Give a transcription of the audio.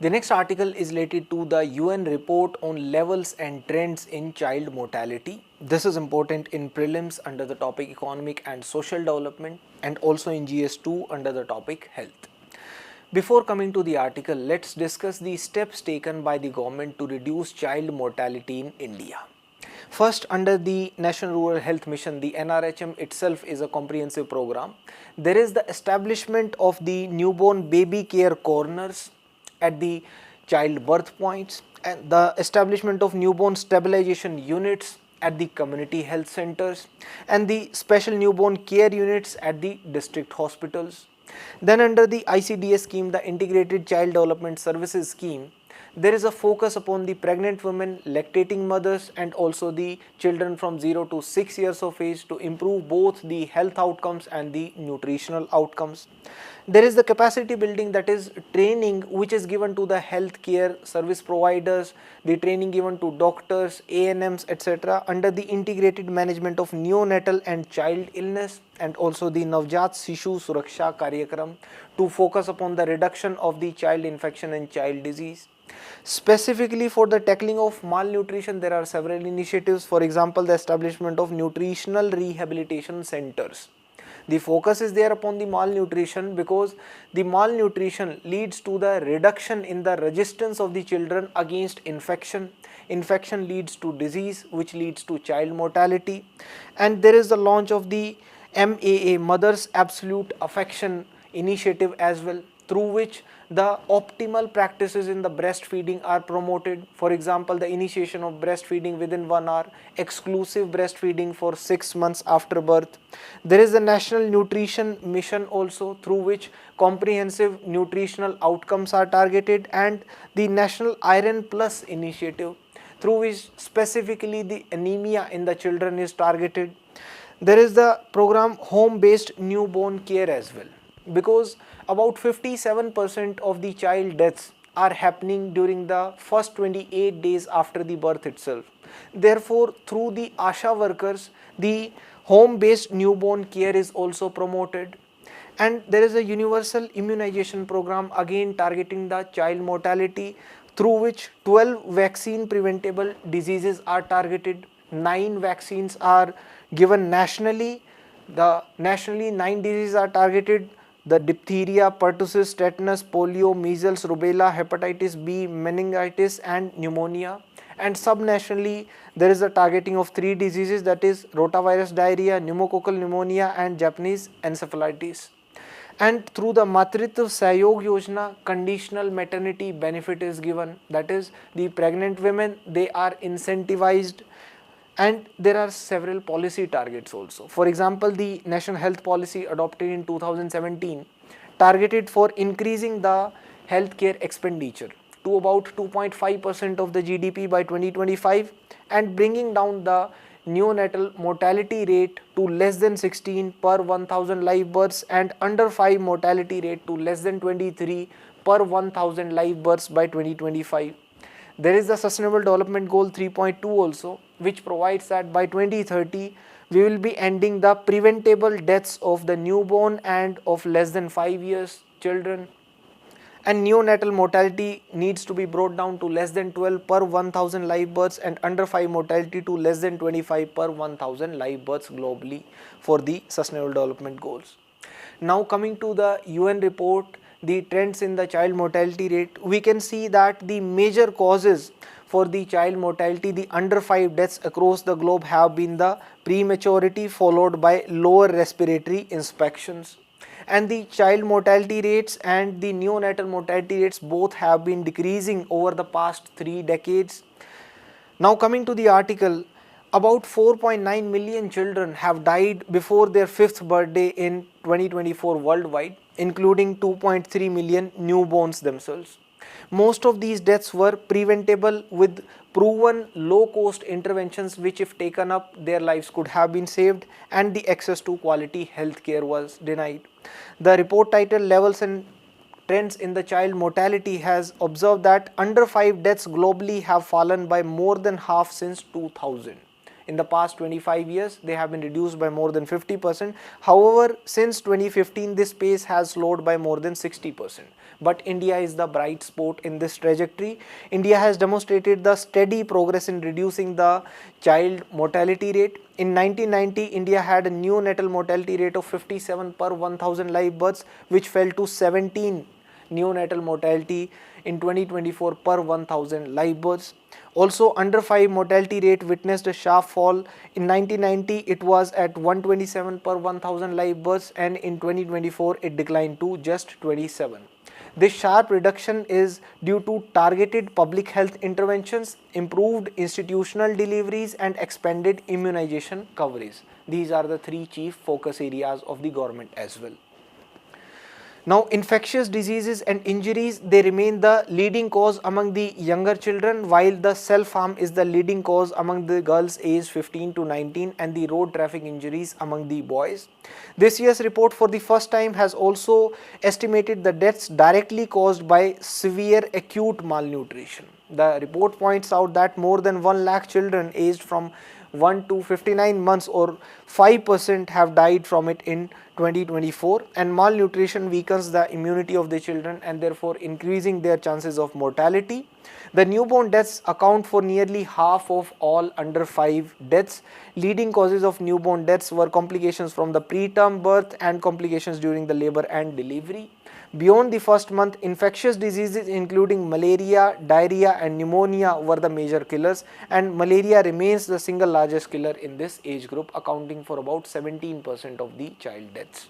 The next article is related to the UN report on levels and trends in child mortality. This is important in prelims under the topic economic and social development, and also in GS2 under the topic health. Before coming to the article, let's discuss the steps taken by the government to reduce child mortality in India. First, under the National Rural Health Mission, the NRHM itself is a comprehensive program. There is the establishment of the newborn baby care corners at the child birth points, and the establishment of newborn stabilization units at the community health centers, and the special newborn care units at the district hospitals. Then under the ICDS scheme, the Integrated Child Development Services scheme, there is a focus upon the pregnant women, lactating mothers, and also the children from 0 to 6 years of age to improve both the health outcomes and the nutritional outcomes. There is the capacity building, that is training which is given to the healthcare service providers, the training given to doctors, ANMs, etc. under the integrated management of neonatal and child illness, and also the Navjat Sishu Suraksha Karyakram to focus upon the reduction of the child infection and child disease. Specifically for the tackling of malnutrition, there are several initiatives. For example, the establishment of nutritional rehabilitation centers. The focus is there upon the malnutrition because the malnutrition leads to the reduction in the resistance of the children against infection. Infection leads to disease, which leads to child mortality. And there is the launch of the MAA, Mother's Absolute Affection initiative as well, through which the optimal practices in the breastfeeding are promoted. For example, the initiation of breastfeeding within 1 hour, exclusive breastfeeding for 6 months after birth. There is the National Nutrition Mission also, through which comprehensive nutritional outcomes are targeted, and the National Iron Plus initiative, through which specifically the anemia in the children is targeted. There is the program Home-Based Newborn Care as well, because about 57% of the child deaths are happening during the first 28 days after the birth itself. Therefore, through the ASHA workers, the home-based newborn care is also promoted. And there is a universal immunization program again targeting the child mortality, through which 12 vaccine preventable diseases are targeted. 9 vaccines are given nationally. The nationally 9 diseases are targeted: the diphtheria, pertussis, tetanus, polio, measles, rubella, hepatitis B, meningitis, and pneumonia. And subnationally, there is a targeting of 3 diseases, that is rotavirus diarrhea, pneumococcal pneumonia, and Japanese encephalitis. And through the Matritva Sahyog Yojana, conditional maternity benefit is given, that is the pregnant women, they are incentivized. And there are several policy targets also. For example, the National Health Policy adopted in 2017 targeted for increasing the healthcare expenditure to about 2.5% of the GDP by 2025 and bringing down the neonatal mortality rate to less than 16 per 1000 live births and under 5 mortality rate to less than 23 per 1000 live births by 2025. There is the Sustainable Development Goal 3.2 also, which provides that by 2030 we will be ending the preventable deaths of the newborn and of less than 5 years children, and neonatal mortality needs to be brought down to less than 12 per 1000 live births and under 5 mortality to less than 25 per 1000 live births globally for the Sustainable Development Goals. Now coming to the UN report, the trends in the child mortality rate, we can see that the major causes for the child mortality, the under 5 deaths across the globe have been the prematurity followed by lower respiratory inspections. And the child mortality rates and the neonatal mortality rates both have been decreasing over the past 3 decades. Now coming to the article, about 4.9 million children have died before their 5th birthday in 2024 worldwide, including 2.3 million newborns themselves. Most of these deaths were preventable with proven low-cost interventions which, if taken up, their lives could have been saved and the access to quality healthcare was denied. The report titled Levels and Trends in the Child Mortality has observed that under 5 deaths globally have fallen by more than half since 2000. In the past 25 years, they have been reduced by more than 50%. However, since 2015, this pace has slowed by more than 60%. but India is the bright spot in this trajectory. India has demonstrated the steady progress in reducing the child mortality rate. In 1990, India had a neonatal mortality rate of 57 per 1000 live births, which fell to 17 neonatal mortality in 2024 per 1000 live births. Also, under 5 mortality rate witnessed a sharp fall. In 1990, it was at 127 per 1000 live births, and in 2024, it declined to just 27. This sharp reduction is due to targeted public health interventions, improved institutional deliveries, and expanded immunization coverage. These are the three chief focus areas of the government as well. Now, infectious diseases and injuries, they remain the leading cause among the younger children, while the self-harm is the leading cause among the girls aged 15 to 19 and the road traffic injuries among the boys. This year's report for the first time has also estimated the deaths directly caused by severe acute malnutrition. The report points out that more than 1 lakh children aged from 1 to 59 months, or 5%, have died from it in 2024, and malnutrition weakens the immunity of the children and therefore increasing their chances of mortality. The newborn deaths account for nearly half of all under 5 deaths. Leading causes of newborn deaths were complications from the preterm birth and complications during the labor and delivery. Beyond the first month, infectious diseases including malaria, diarrhea and pneumonia were the major killers, and malaria remains the single largest killer in this age group, accounting for about 17% of the child deaths.